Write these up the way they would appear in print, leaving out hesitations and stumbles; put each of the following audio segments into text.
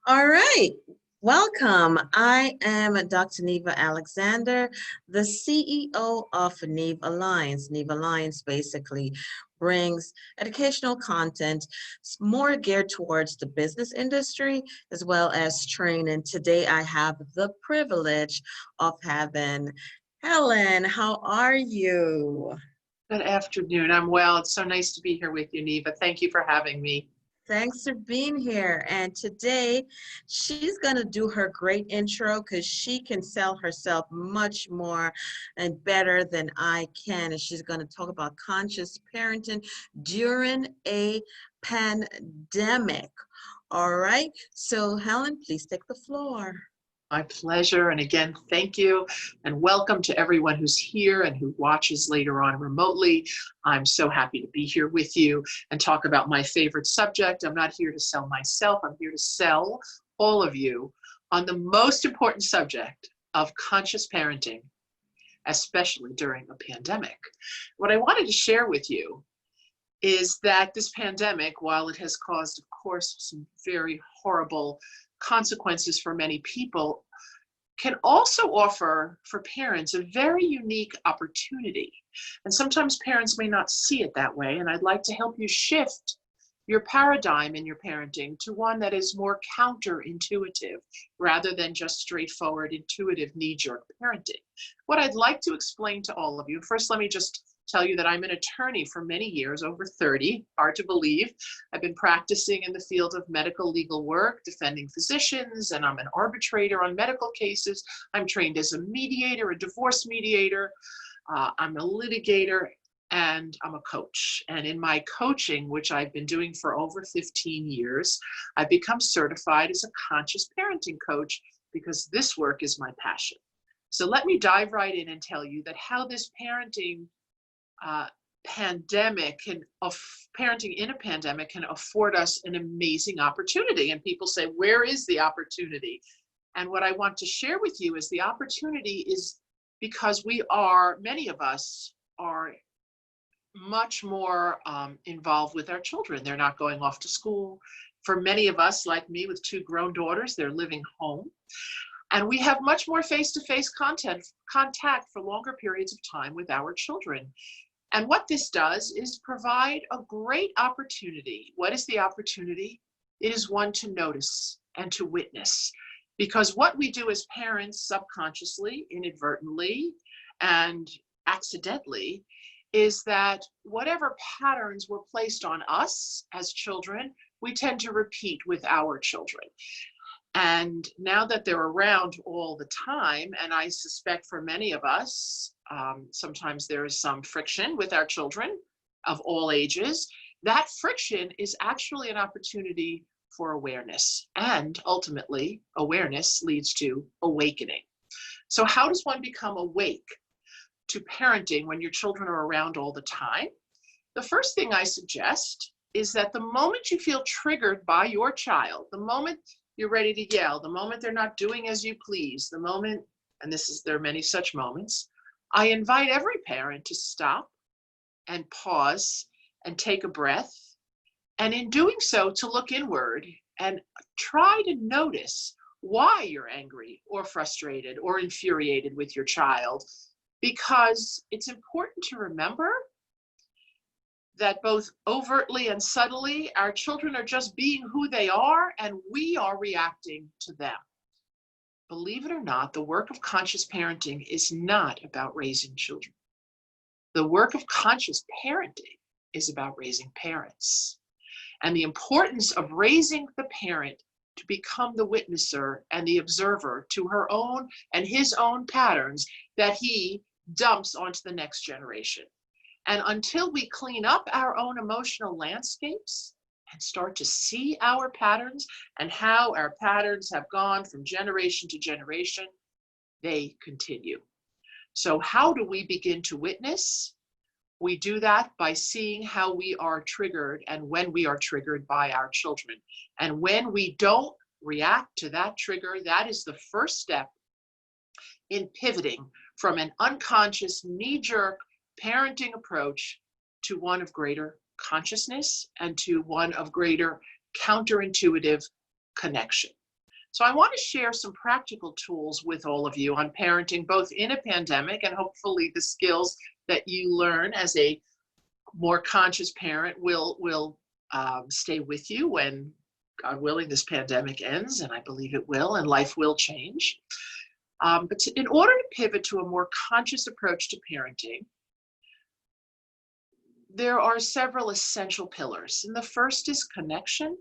All right. Welcome. I am Dr. Neva Alexander, the CEO of Neva Alliance. Neva Alliance basically brings educational content more geared towards the business industry as well as training. Today I have the privilege of having Helen. How are you? Good afternoon. I'm well. It's so nice to be here with you, Neva. Thank you for having me. Thanks for being here. And today she's going to do her great intro because she can sell herself much more and better than I can. And she's going to talk about conscious parenting during a pandemic. All right. So Helen, please take the floor. My pleasure. And again, thank you and welcome to everyone who's here and who watches later on remotely. I'm so happy to be here with you and talk about my favorite subject. I'm not here to sell myself. I'm here to sell all of you on the most important subject of conscious parenting, especially during a pandemic. What I wanted to share with you is that this pandemic, while it has caused, of course, some very horrible consequences for many people, can also offer for parents a very unique opportunity. And sometimes parents may not see it that way, and I'd like to help you shift your paradigm in your parenting to one that is more counterintuitive rather than just straightforward, intuitive, knee-jerk parenting. What I'd like to explain to all of you, first let me just tell you that I'm an attorney for many years, over 30, hard to believe. I've been practicing in the field of medical legal work, defending physicians, and I'm an arbitrator on medical cases. I'm trained as a mediator, a divorce mediator. I'm a litigator, and I'm a coach. And in my coaching, which I've been doing for over 15 years, I've become certified as a conscious parenting coach because this work is my passion. So let me dive right in and tell you that how this parenting parenting in a pandemic can afford us an amazing opportunity. And people say, where is the opportunity? And what I want to share with you is the opportunity is because many of us are much more involved with our children. They're not going off to school. For many of us, like me with 2 grown daughters, they're living home. And we have much more face-to-face contact for longer periods of time with our children. And what this does is provide a great opportunity. What is the opportunity? It is one to notice and to witness. Because what we do as parents subconsciously, inadvertently, and accidentally is that whatever patterns were placed on us as children, we tend to repeat with our children. And now that they're around all the time, and I suspect for many of us, sometimes there is some friction with our children of all ages, that friction is actually an opportunity for awareness. And ultimately, awareness leads to awakening. So how does one become awake to parenting when your children are around all the time? The first thing I suggest is that the moment you feel triggered by your child, the moment you're ready to yell, the moment they're not doing as you please, the moment, and there are many such moments, I invite every parent to stop and pause and take a breath. And in doing so, to look inward and try to notice why you're angry or frustrated or infuriated with your child. Because it's important to remember that both overtly and subtly, our children are just being who they are, and we are reacting to them. Believe it or not, the work of conscious parenting is not about raising children. The work of conscious parenting is about raising parents. And the importance of raising the parent to become the witnesser and the observer to her own and his own patterns that he dumps onto the next generation. And until we clean up our own emotional landscapes and start to see our patterns and how our patterns have gone from generation to generation, they continue. So how do we begin to witness? We do that by seeing how we are triggered and when we are triggered by our children. And when we don't react to that trigger, that is the first step in pivoting from an unconscious, knee-jerk parenting approach to one of greater consciousness and to one of greater counterintuitive connection. So I want to share some practical tools with all of you on parenting, both in a pandemic and hopefully the skills that you learn as a more conscious parent will stay with you when, God willing, this pandemic ends, and I believe it will, and life will change. In order to pivot to a more conscious approach to parenting, there are several essential pillars. And the first is connection,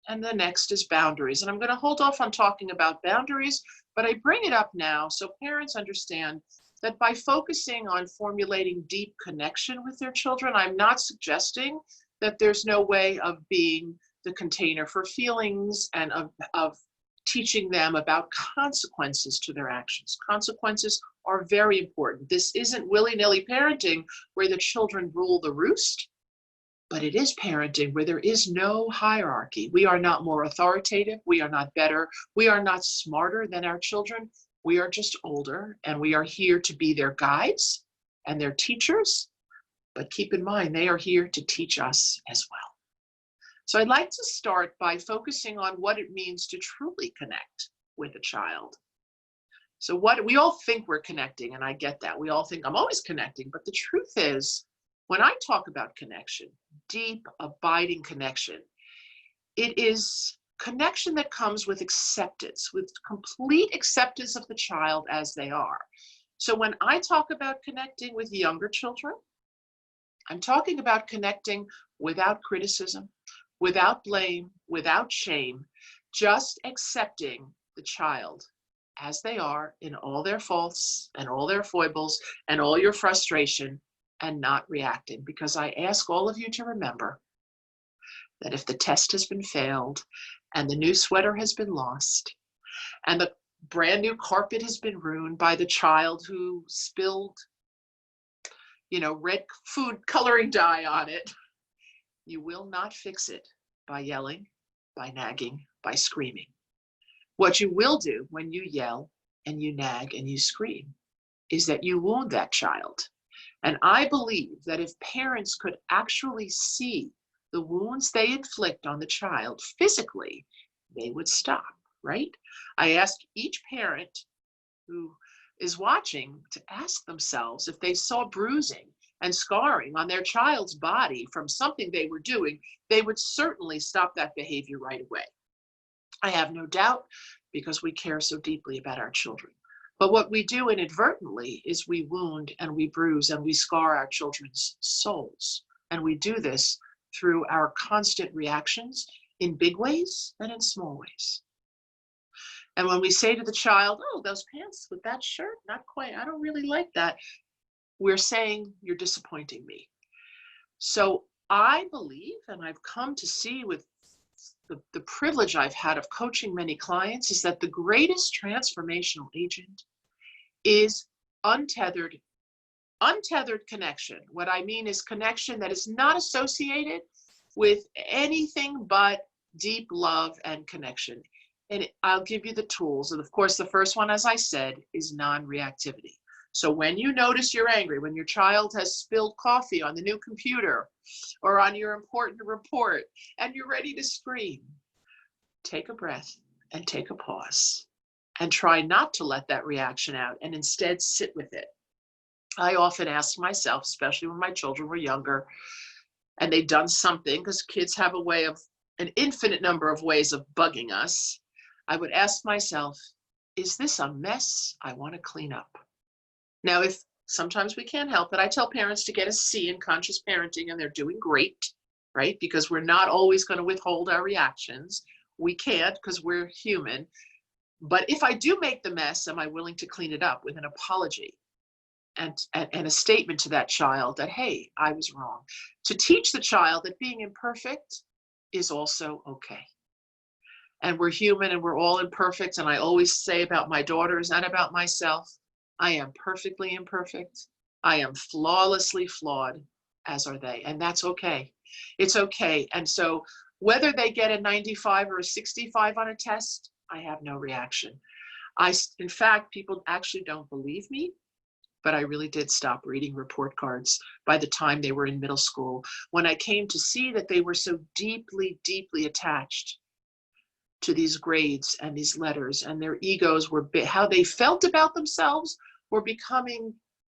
and the next is boundaries. And I'm going to hold off on talking about boundaries, but I bring it up now so parents understand that by focusing on formulating deep connection with their children, I'm not suggesting that there's no way of being the container for feelings and of teaching them about consequences to their actions. Consequences are very important. This isn't willy-nilly parenting where the children rule the roost, but it is parenting where there is no hierarchy. We are not more authoritative. We are not better. We are not smarter than our children. We are just older, and we are here to be their guides and their teachers. But keep in mind, they are here to teach us as well. So I'd like to start by focusing on what it means to truly connect with a child. So we all think we're connecting, and I get that. We all think I'm always connecting, but the truth is, when I talk about connection, deep, abiding connection, it is connection that comes with acceptance, with complete acceptance of the child as they are. So when I talk about connecting with younger children, I'm talking about connecting without criticism, without blame, without shame, just accepting the child as they are in all their faults and all their foibles and all your frustration, and not reacting. Because I ask all of you to remember that if the test has been failed and the new sweater has been lost and the brand new carpet has been ruined by the child who spilled, red food coloring dye on it, you will not fix it by yelling, by nagging, by screaming. What you will do when you yell and you nag and you scream is that you wound that child. And I believe that if parents could actually see the wounds they inflict on the child physically, they would stop, right? I ask each parent who is watching to ask themselves if they saw bruising and scarring on their child's body from something they were doing, they would certainly stop that behavior right away. I have no doubt, because we care so deeply about our children. But what we do inadvertently is we wound and we bruise and we scar our children's souls. And we do this through our constant reactions in big ways and in small ways. And when we say to the child, oh, those pants with that shirt, not quite, I don't really like that, we're saying, you're disappointing me. So I believe, and I've come to see with the privilege I've had of coaching many clients, is that the greatest transformational agent is untethered connection. What I mean is connection that is not associated with anything but deep love and connection. And I'll give you the tools. And of course, the first one, as I said, is non-reactivity. So when you notice you're angry, when your child has spilled coffee on the new computer or on your important report and you're ready to scream, take a breath and take a pause and try not to let that reaction out and instead sit with it. I often ask myself, especially when my children were younger and they'd done something, because kids have an infinite number of ways of bugging us. I would ask myself, is this a mess I want to clean up? Now, if sometimes we can't help it, I tell parents to get a C in conscious parenting, and they're doing great, right? Because we're not always going to withhold our reactions. We can't, because we're human. But if I do make the mess, am I willing to clean it up with an apology and a statement to that child that, hey, I was wrong? To teach the child that being imperfect is also okay. And we're human and we're all imperfect. And I always say about my daughters and about myself, I am perfectly imperfect. I am flawlessly flawed, as are they. And that's okay. It's okay. And so whether they get a 95 or a 65 on a test, I have no reaction. In fact, people actually don't believe me, but I really did stop reading report cards by the time they were in middle school, when I came to see that they were so deeply, deeply attached to these grades and these letters, and their egos were, how they felt about themselves were becoming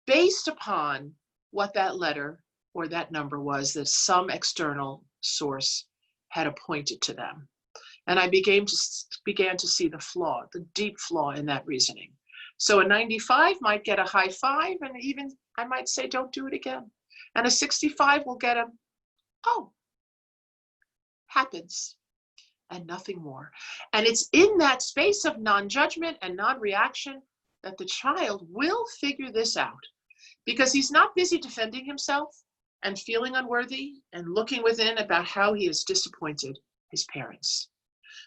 based upon what that letter or that number was that some external source had appointed to them. And I began to see the flaw, the deep flaw in that reasoning. So a 95 might get a high five, and even I might say, don't do it again. And a 65 will get a, oh, happens, and nothing more. And it's in that space of non-judgment and non-reaction that the child will figure this out, because he's not busy defending himself and feeling unworthy and looking within about how he has disappointed his parents.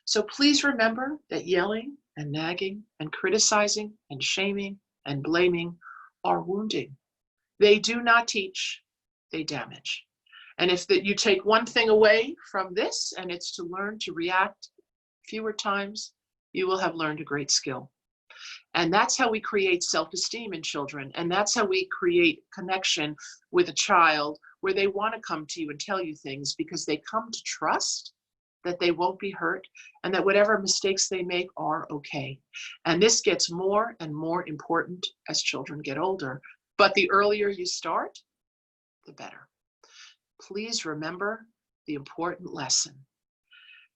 So please remember that yelling and nagging and criticizing and shaming and blaming are wounding. They do not teach, they damage. And if you take one thing away from this, and it's to learn to react fewer times, you will have learned a great skill. And that's how we create self-esteem in children. And that's how we create connection with a child, where they want to come to you and tell you things because they come to trust that they won't be hurt and that whatever mistakes they make are okay. And this gets more and more important as children get older. But the earlier you start, the better. Please remember the important lesson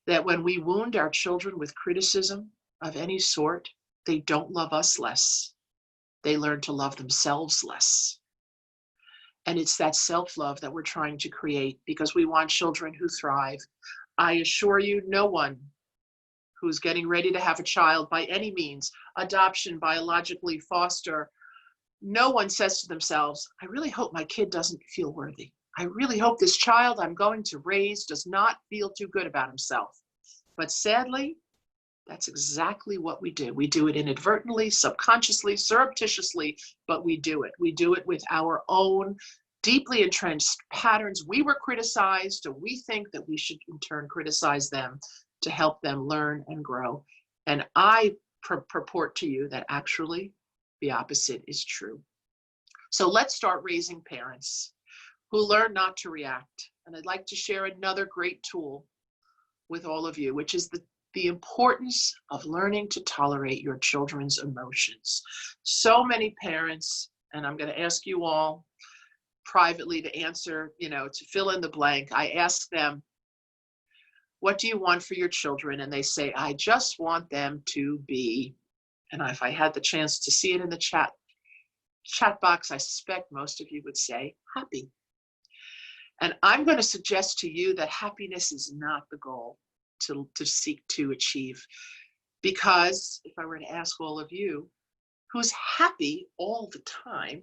that when we wound our children with criticism of any sort, they don't love us less. They learn to love themselves less. And it's that self-love that we're trying to create, because we want children who thrive. I assure you, no one who's getting ready to have a child by any means, adoption, biologically, foster, no one says to themselves, I really hope my kid doesn't feel worthy. I really hope this child I'm going to raise does not feel too good about himself. But sadly, that's exactly what we do. We do it inadvertently, subconsciously, surreptitiously, but we do it. We do it with our own deeply entrenched patterns. We were criticized, and we think that we should in turn criticize them to help them learn and grow. And I purport to you that actually the opposite is true. So let's start raising parents who learn not to react. And I'd like to share another great tool with all of you, which is the importance of learning to tolerate your children's emotions. So many parents, and I'm going to ask you all privately to answer, to fill in the blank. I ask them, what do you want for your children? And they say, I just want them to be, and if I had the chance to see it in the chat box, I suspect most of you would say happy. And I'm going to suggest to you that happiness is not the goal to seek to achieve. Because if I were to ask all of you, who's happy all the time,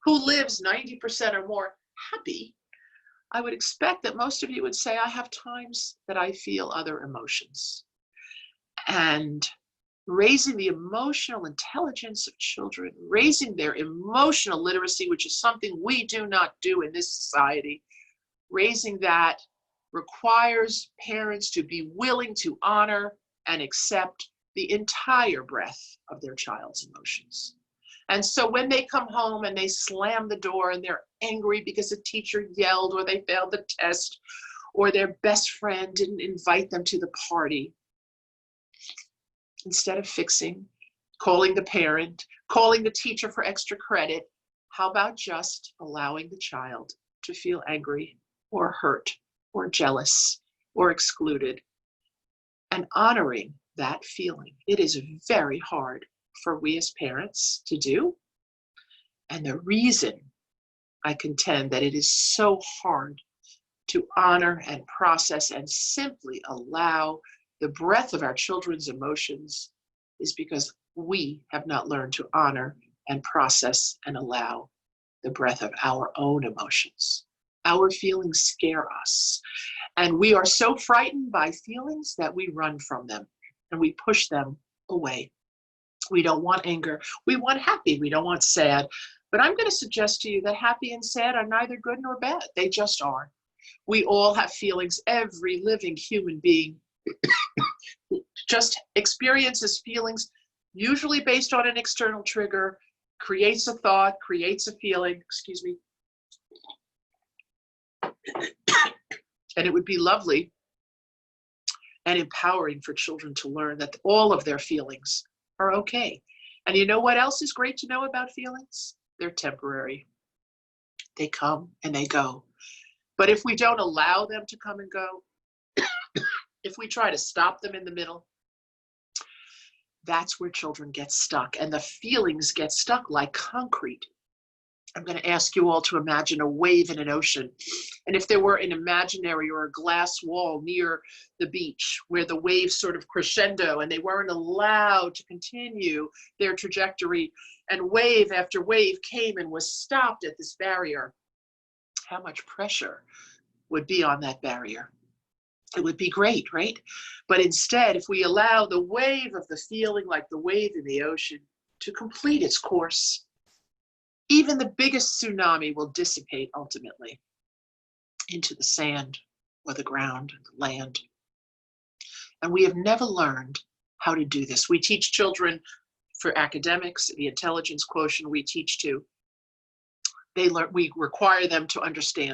who lives 90% or more happy, I would expect that most of you would say, I have times that I feel other emotions. And raising the emotional intelligence of children, raising their emotional literacy, which is something we do not do in this society, raising that requires parents to be willing to honor and accept the entire breadth of their child's emotions. And so when they come home and they slam the door and they're angry because a teacher yelled or they failed the test or their best friend didn't invite them to the party, instead of fixing, calling the parent, calling the teacher for extra credit, how about just allowing the child to feel angry or hurt or jealous or excluded and honoring that feeling? It is very hard for we as parents to do. And the reason I contend that it is so hard to honor and process and simply allow the breadth of our children's emotions is because we have not learned to honor and process and allow the breadth of our own emotions. Our feelings scare us, and we are so frightened by feelings that we run from them and we push them away. We don't want anger. We want happy. We don't want sad. But I'm going to suggest to you that happy and sad are neither good nor bad. They just are. We all have feelings. Every living human being just experiences feelings, usually based on an external trigger, creates a thought, creates a feeling, and it would be lovely and empowering for children to learn that all of their feelings are okay. And you know what else is great to know about feelings? They're temporary. They come and they go. But if we don't allow them to come and go, if we try to stop them in the middle, that's where children get stuck, and the feelings get stuck like concrete. I'm going to ask you all to imagine a wave in an ocean. And if there were an imaginary or a glass wall near the beach where the waves sort of crescendo and they weren't allowed to continue their trajectory, and wave after wave came and was stopped at this barrier, how much pressure would be on that barrier? It would be great, right? But instead, if we allow the wave of the feeling, like the wave in the ocean, to complete its course, even the biggest tsunami will dissipate ultimately into the sand or the ground, the land. And we have never learned how to do this. We teach children for academics, the intelligence quotient we teach to. We require them to understand